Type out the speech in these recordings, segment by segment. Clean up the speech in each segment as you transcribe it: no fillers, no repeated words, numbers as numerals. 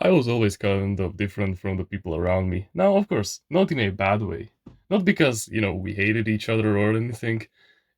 I was always kind of different from the people around me. Now, of course, not in a bad way. Not because, we hated each other or anything.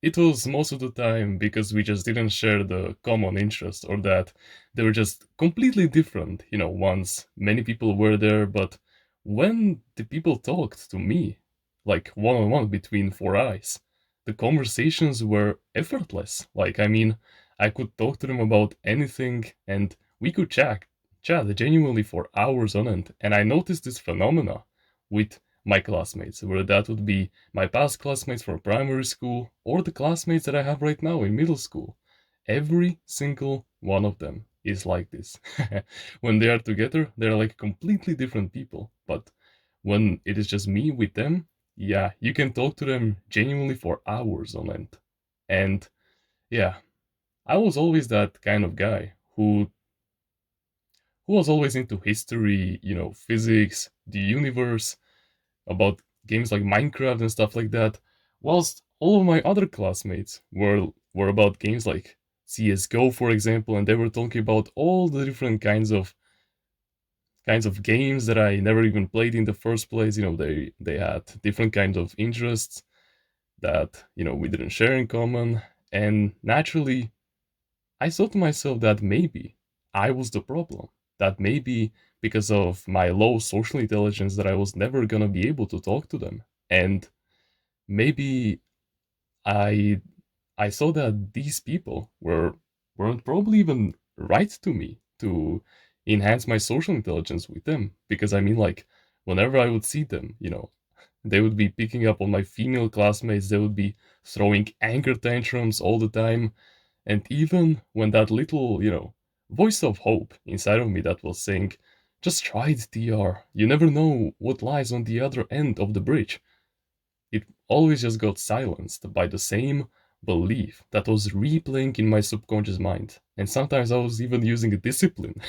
It was most of the time because we just didn't share the common interest or that they were just completely different. Once many people were there, but when the people talked to me, like one on one between four eyes, the conversations were effortless. I could talk to them about anything and we could chat genuinely for hours on end. And I noticed this phenomena with my classmates, where that would be my past classmates from primary school or the classmates that I have right now in middle school. Every single one of them is like this. When they are together, they're like completely different people. But when it is just me with them, yeah, you can talk to them genuinely for hours on end. And yeah, I was always that kind of guy who was always into history, physics, the universe, about games like Minecraft and stuff like that, whilst all of my other classmates were about games like CS:GO, for example, and they were talking about all the different kinds of games that I never even played in the first place. They had different kinds of interests that we didn't share in common, and naturally I thought to myself that maybe I was the problem. That maybe because of my low social intelligence that I was never gonna be able to talk to them. And maybe I I saw that these people weren't probably even right to me to enhance my social intelligence with them. Because like whenever I would see them, they would be picking up on my female classmates, they would be throwing anger tantrums all the time, and even when that little, voice of hope inside of me that was saying, just try it, TR, you never know what lies on the other end of the bridge, it always just got silenced by the same belief that was replaying in my subconscious mind. And sometimes I was even using a discipline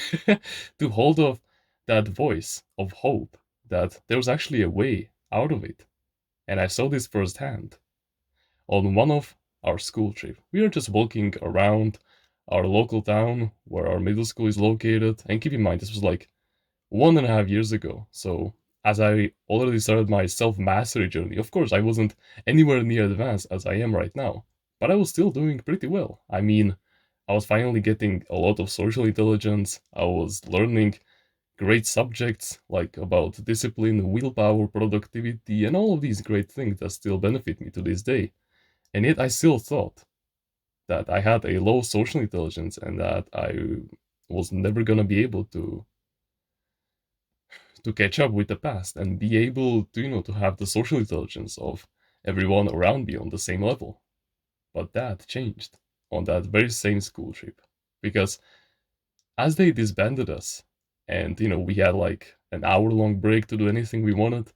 to hold off that voice of hope that there was actually a way out of it. And I saw this firsthand on one of our school trip. We are just walking around our local town where our middle school is located. And keep in mind, this was like 1.5 years ago. So as I already started my self-mastery journey, of course I wasn't anywhere near advanced as I am right now, but I was still doing pretty well. I was finally getting a lot of social intelligence. I was learning great subjects like about discipline, willpower, productivity, and all of these great things that still benefit me to this day. And yet I still thought that I had a low social intelligence and that I was never gonna be able to catch up with the past and be able to to have the social intelligence of everyone around me on the same level. But that changed on that very same school trip because as they disbanded us and we had like an hour long break to do anything we wanted,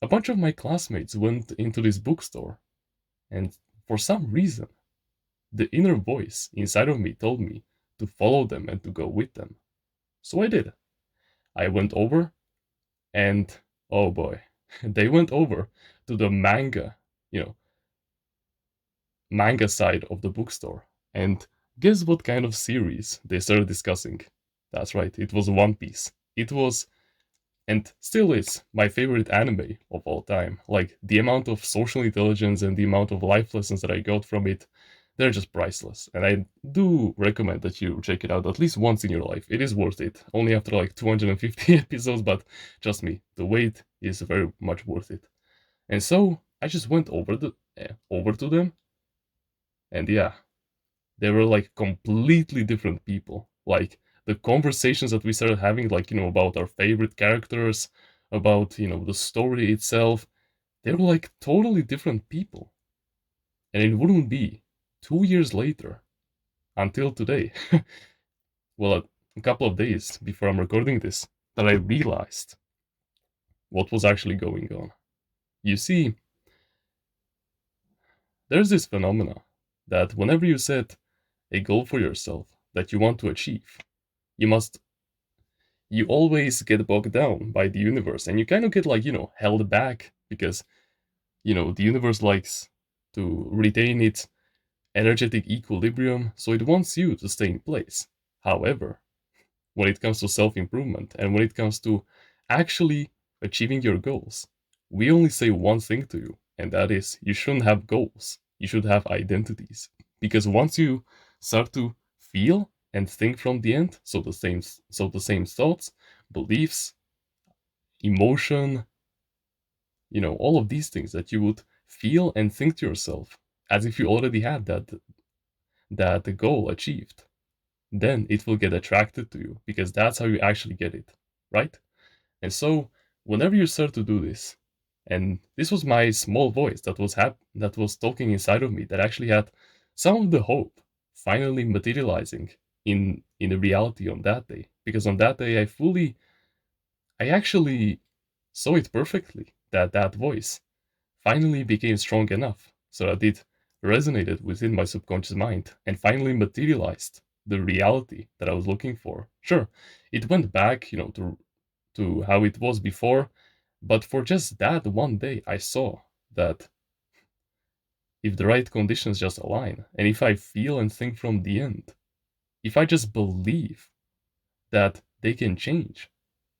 a bunch of my classmates went into this bookstore, and for some reason the inner voice inside of me told me to follow them and to go with them. So I did. I went over, and oh boy, they went over to the you know, manga side of the bookstore. And guess what kind of series they started discussing? That's right, it was One Piece. It was, and still is, my favorite anime of all time. Like, the amount of social intelligence and the amount of life lessons that I got from it, they're just priceless. And I do recommend that you check it out at least once in your life. It is worth it. Only after like 250 episodes, but trust me, the wait is very much worth it. And so I just went over to them, and yeah, they were like completely different people. Like the conversations that we started having, like about our favorite characters, about the story itself, they were like totally different people. And it wouldn't be 2 years later until today, well, a couple of days before I'm recording this, that I realized what was actually going on. You see, there's this phenomena that whenever you set a goal for yourself that you want to achieve, you must you always get bogged down by the universe, and you kind of get like held back because the universe likes to retain its energetic equilibrium, so it wants you to stay in place. However, when it comes to self improvement and when it comes to actually achieving your goals. We only say one thing to you, and that is you shouldn't have goals. You should have identities. Because once you start to feel and think from the end, so the same thoughts, beliefs, emotion, all of these things that you would feel and think to yourself as if you already had that goal achieved, then it will get attracted to you because that's how you actually get it, right? And so, whenever you start to do this, and this was my small voice that was talking inside of me that actually had some of the hope finally materializing in a reality on that day. Because on that day, I actually saw it perfectly that that voice finally became strong enough so that it resonated within my subconscious mind and finally materialized the reality that I was looking for. Sure, it went back, to how it was before, but for just that one day, I saw that if the right conditions just align, and if I feel and think from the end, if I just believe that they can change,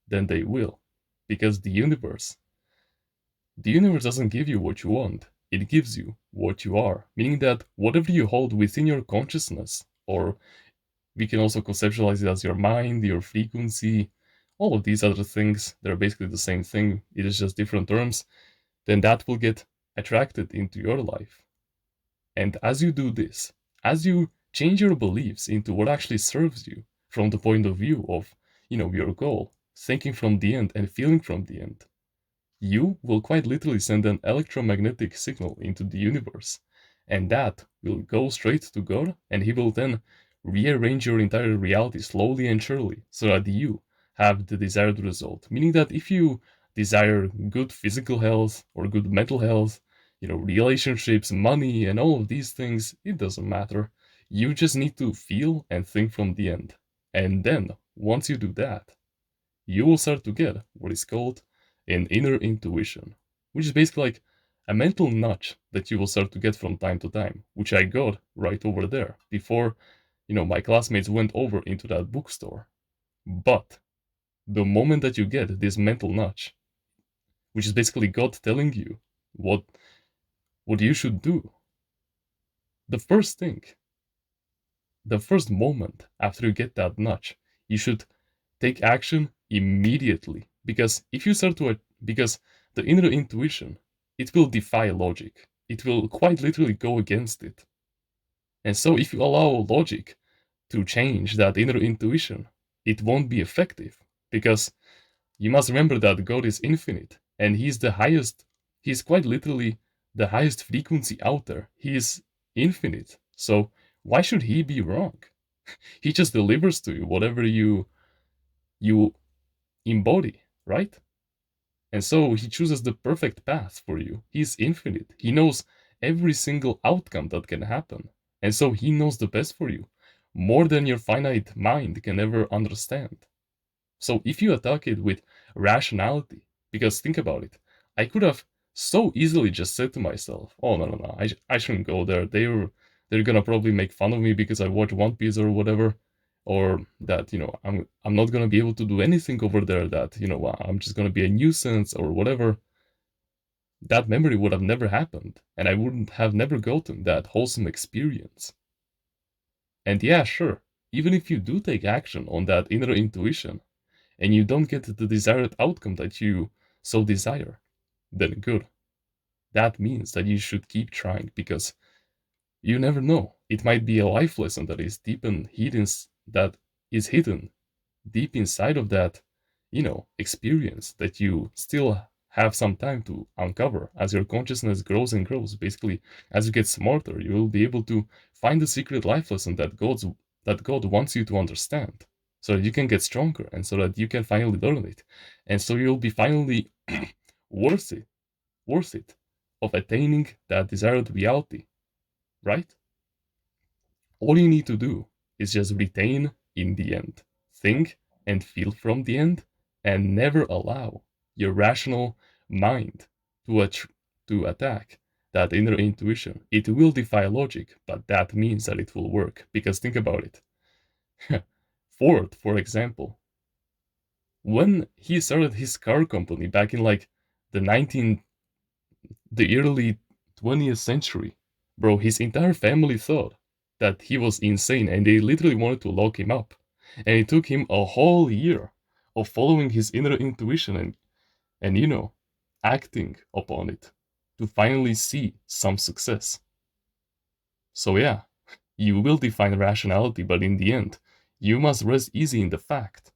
then they will. Because the universe doesn't give you what you want, it gives you what you are. Meaning that whatever you hold within your consciousness, or we can also conceptualize it as your mind, your frequency, all of these other things, they're basically the same thing, it is just different terms, then that will get attracted into your life. And as you do this, as you change your beliefs into what actually serves you from the point of view of, your goal, thinking from the end and feeling from the end, you will quite literally send an electromagnetic signal into the universe, and that will go straight to God, and He will then rearrange your entire reality slowly and surely so that you have the desired result. Meaning that if you desire good physical health or good mental health, relationships, money, and all of these things, it doesn't matter. You just need to feel and think from the end. And then, once you do that, you will start to get what is called an inner intuition, which is basically like a mental nudge that you will start to get from time to time, which I got right over there before, my classmates went over into that bookstore. But the moment that you get this mental nudge, which is basically God telling you what what you should do, the first thing, the first moment after you get that nudge, you should take action immediately. Because if you start to, because the inner intuition, it will defy logic. It will quite literally go against it. And so if you allow logic to change that inner intuition, it won't be effective. Because you must remember that God is infinite and He's the highest, He's quite literally the highest frequency out there. He is infinite. So why should He be wrong? He just delivers to you whatever you embody, right? And so he chooses the perfect path for you. He's infinite. He knows every single outcome that can happen. And so he knows the best for you, more than your finite mind can ever understand. So if you attack it with rationality, because think about it, I could have so easily just said to myself, "Oh no, I shouldn't go there. They're gonna probably make fun of me because I watch One Piece or whatever, or that I'm not gonna be able to do anything over there. That I'm just gonna be a nuisance or whatever." That memory would have never happened, and I wouldn't have never gotten that wholesome experience. And yeah, sure, even if you do take action on that inner intuition, and you don't get the desired outcome that you so desire, then good. That means that you should keep trying because you never know. It might be a life lesson that is deep and hidden, that is hidden deep inside of that, experience that you still have some time to uncover. As your consciousness grows and grows, basically, as you get smarter, you will be able to find the secret life lesson that God wants you to understand, so that you can get stronger and so that you can finally learn it, and so you'll be finally worth it, worth it, of attaining that desired reality, right? All you need to do is just retain in the end, think and feel from the end, and never allow your rational mind to, to attack that inner intuition. It will defy logic, but that means that it will work. Because think about it Ford, for example, when he started his car company back in like the 19 the early 20th century, bro, his entire family thought that he was insane and they literally wanted to lock him up. And it took him a whole year of following his inner intuition and acting upon it to finally see some success. So yeah, you will define rationality, but in the end, you must rest easy in the fact.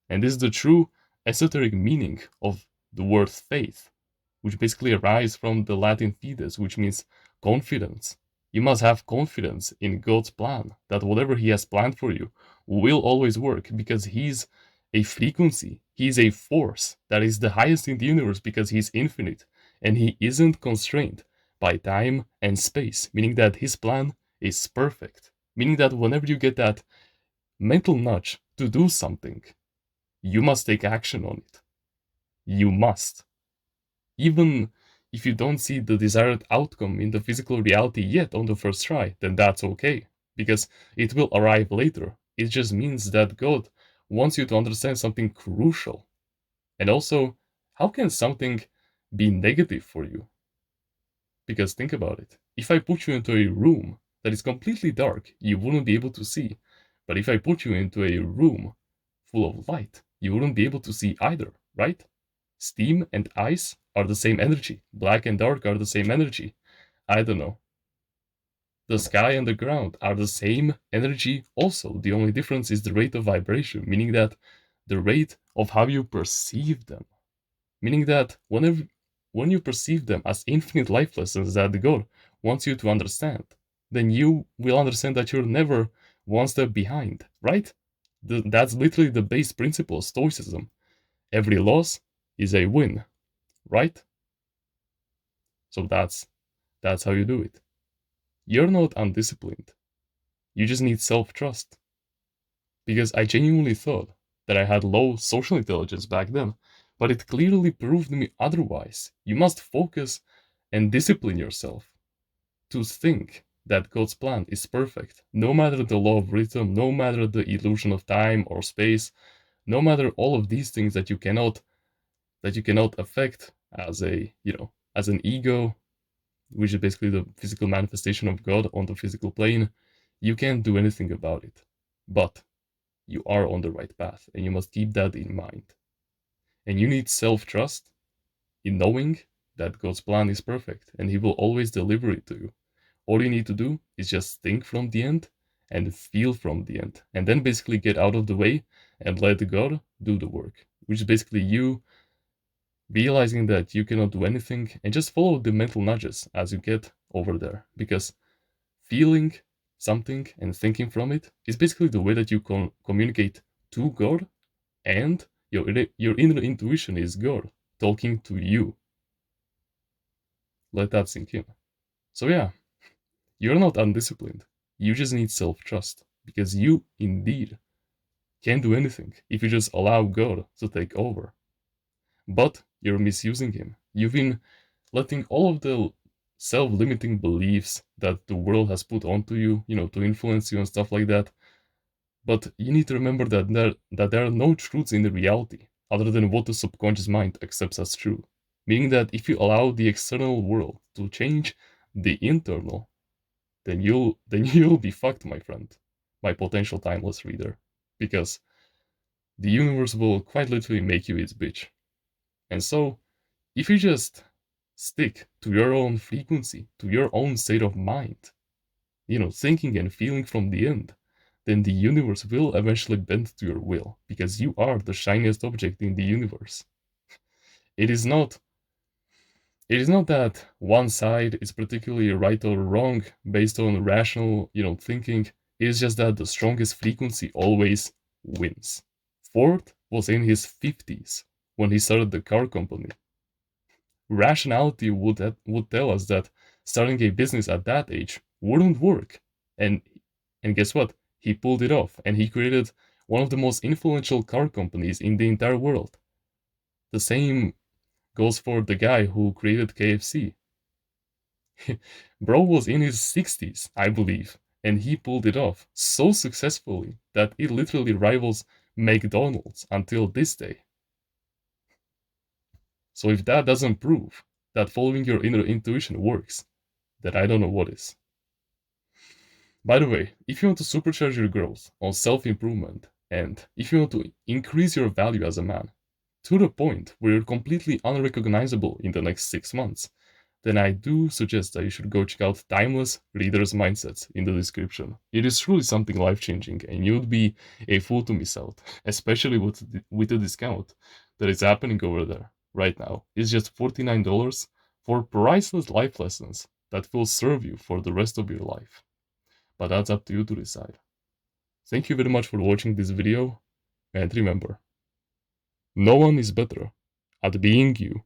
And this is the true esoteric meaning of the word faith, which basically arises from the Latin fides, which means confidence. You must have confidence in God's plan, that whatever He has planned for you will always work because He's a frequency, He's a force that is the highest in the universe because He's infinite and He isn't constrained by time and space, meaning that His plan is perfect. Meaning that whenever you get that mental nudge to do something, you must take action on it. You must. Even if you don't see the desired outcome in the physical reality yet on the first try, then that's okay, because it will arrive later. It just means that God wants you to understand something crucial. And also, how can something be negative for you? Because think about it. If I put you into a room that is completely dark, you wouldn't be able to see. But if I put you into a room full of light, you wouldn't be able to see either, right? Steam and ice are the same energy. Black and dark are the same energy. I don't know. The sky and the ground are the same energy also. The only difference is the rate of vibration, meaning that the rate of how you perceive them. Meaning that when you perceive them as infinite life lessons that God wants you to understand, then you will understand that you're never one step behind, right? That's literally the base principle of Stoicism. Every loss is a win, right? So that's how you do it. You're not undisciplined. You just need self-trust. Because I genuinely thought that I had low social intelligence back then, but it clearly proved me otherwise. You must focus and discipline yourself to think that God's plan is perfect, no matter the law of rhythm, no matter the illusion of time or space, no matter all of these things that you cannot affect as as an ego, which is basically the physical manifestation of God on the physical plane. You can't do anything about it. But you are on the right path, and you must keep that in mind. And you need self trust in knowing that God's plan is perfect and He will always deliver it to you. All you need to do is just think from the end and feel from the end, and then basically get out of the way and let God do the work, which is basically you realizing that you cannot do anything and just follow the mental nudges as you get over there. Because feeling something and thinking from it is basically the way that you communicate to God, and your inner intuition is God talking to you. Let that sink in. So yeah, you're not undisciplined. You just need self-trust because you indeed can't do anything if you just allow God to take over. But you're misusing Him. You've been letting all of the self-limiting beliefs that the world has put onto you, to influence you and stuff like that. But you need to remember that there are no truths in the reality other than what the subconscious mind accepts as true. Meaning that if you allow the external world to change the internal, then you'll be fucked, my friend, my potential timeless reader. Because the universe will quite literally make you its bitch. And so, if you just stick to your own frequency, to your own state of mind, thinking and feeling from the end, then the universe will eventually bend to your will because you are the shiniest object in the universe. It is not it is not that one side is particularly right or wrong based on rational, thinking. It is just that the strongest frequency always wins. Ford was in his 50s when he started the car company. Rationality would tell us that starting a business at that age wouldn't work. And and guess what? He pulled it off and he created one of the most influential car companies in the entire world. The same goes for the guy who created KFC. Bro was in his 60s, I believe, And he pulled it off so successfully that it literally rivals McDonald's until this day. So if that doesn't prove that following your inner intuition works, then I don't know what is. By the way, if you want to supercharge your growth on self-improvement, and if you want to increase your value as a man, to the point where you're completely unrecognizable in the next 6 months, then I do suggest that you should go check out Timeless Reader's Mindsets in the description. It is truly something life-changing, and you'd be a fool to miss out, especially with the discount that is happening over there right now. It's just $49 for priceless life lessons that will serve you for the rest of your life. But that's up to you to decide. Thank you very much for watching this video, and remember, no one is better at being you